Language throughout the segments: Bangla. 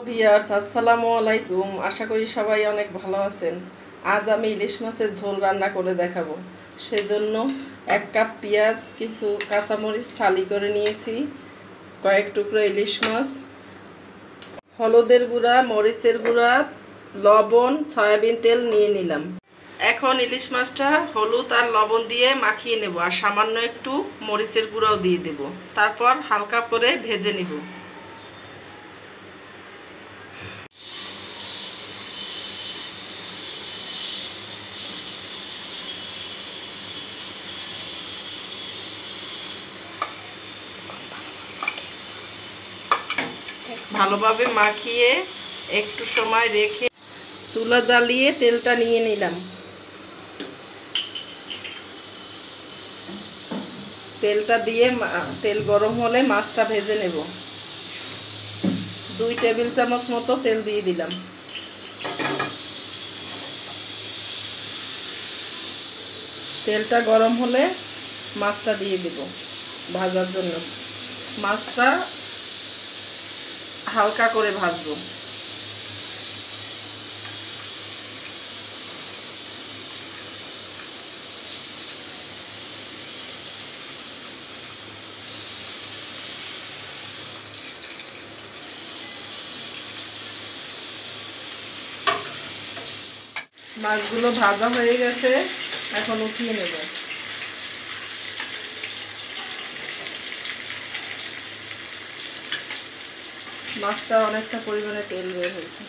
ভিউয়ার্স আসসালামু আলাইকুম। আশা করি সবাই অনেক ভালো আছেন। আজ আমি ইলিশ মাছের ঝোল রান্না করে দেখাবো। সেজন্য 1 কাপ পেঁয়াজ, কিছু কাঁচামরিচ ফালি করে নিয়েছি, কয়েক টুকরো ইলিশ মাছ, হলুদের গুঁড়া, মরিচের গুঁড়া, লবণ, সয়াবিন তেল নিয়ে নিলাম। এখন ইলিশ মাছটা হলুদ আর লবণ দিয়ে মাখিয়ে নেব, আর সামান্য একটু মরিচের গুঁড়াও দিয়ে দেব। তারপর হালকা করে ভেজে নেব। ভালোভাবে মাখিয়ে একটু সময় রেখে চুলা জ্বালিয়ে তেলটা নিয়ে নিলাম। তেলটা দিয়ে তেল গরম হলে মাছটা ভেজে নেব। 2 টেবিল চামচ মতো তেল দিয়ে দিলাম। তেলটা গরম হলে মাছটা দিয়ে দেব ভাজার জন্য। মাছটা হালকা করে ভাজবো। মাছগুলো ভাজা হয়ে গেছে, এখন উঠিয়ে নেব। মাছটা অনেকটা পরিমাণে তেল বের হয়েছে।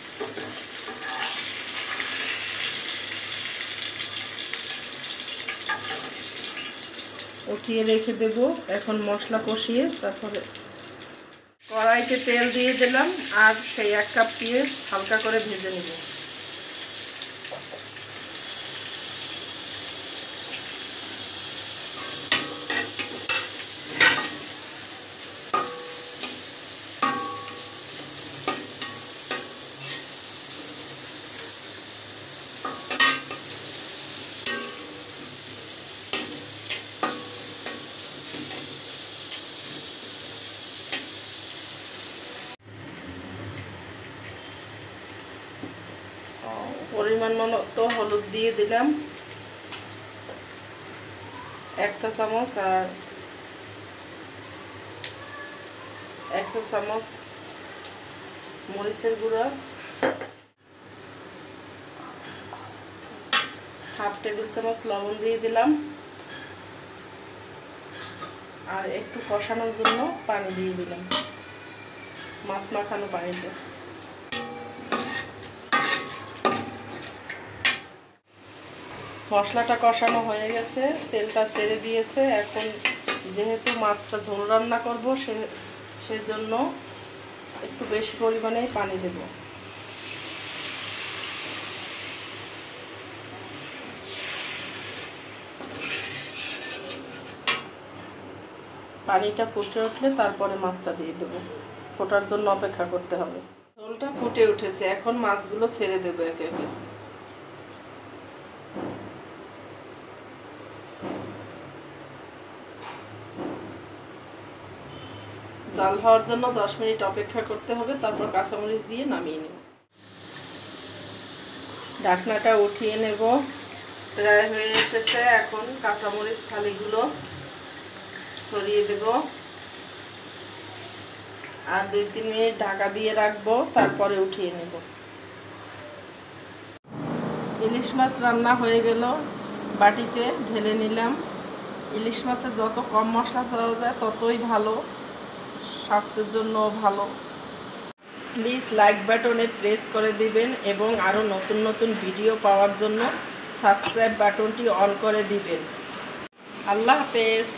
উঠিয়ে রেখে দেব। এখন মশলা কষিয়ে তারপরে কড়াইতে তেল দিয়ে দিলাম, আর সেই 1 কাপ পেঁয়াজ হালকা করে ভেজে নেব। পরিমাণ মতো হলুদ দিয়ে দিলাম 1 চা চামচ, আর 1 চা চামচ মরিচের গুঁড়া, 1/2 টেবিল চামচ লবণ দিয়ে দিলাম, আর একটু কষানোর জন্য পানি দিয়ে দিলাম, মাছ মাখানো পানিতে। মশলাটা কষানো হয়ে গেছে, তেলটা ছেড়ে দিয়েছে। এখন যেহেতু মাছটা ঝোল রান্না করব, সেজন্য একটু বেশি পরিমাণেই পানি দেব। পানিটা ফুটে উঠলে তারপরে মাছটা দিয়ে দেব। ফোটার জন্য অপেক্ষা করতে হবে। ঝোলটা ফুটে উঠেছে, এখন মাছগুলো ছেড়ে দেব একে একে। জাল হওয়ার জন্য 10 মিনিট অপেক্ষা করতে হবে, তারপর কাঁচামরিচ দিয়ে নামিয়ে নেব। ঢাকনাটা উঠিয়ে নেব। প্রায় হয়ে এসেছে। এখন কাঁচামরিচ ফালিগুলো ছড়িয়ে দেব, আর 2-3 মিনিট ঢাকা দিয়ে রাখবো, তারপরে উঠিয়ে নেব। ইলিশ মাছ রান্না হয়ে গেল, বাটিতে ঢেলে নিলাম। ইলিশ মাছে যত কম মশলা দেওয়া যায় ততই ভালো, স্বাস্থ্যের জন্য ভালো। প্লিজ লাইক বাটনে প্রেস করে দিবেন, এবং আরও নতুন নতুন ভিডিও পাওয়ার জন্য সাবস্ক্রাইব বাটনটি অন করে দিবেন। আল্লাহ হাফেজ।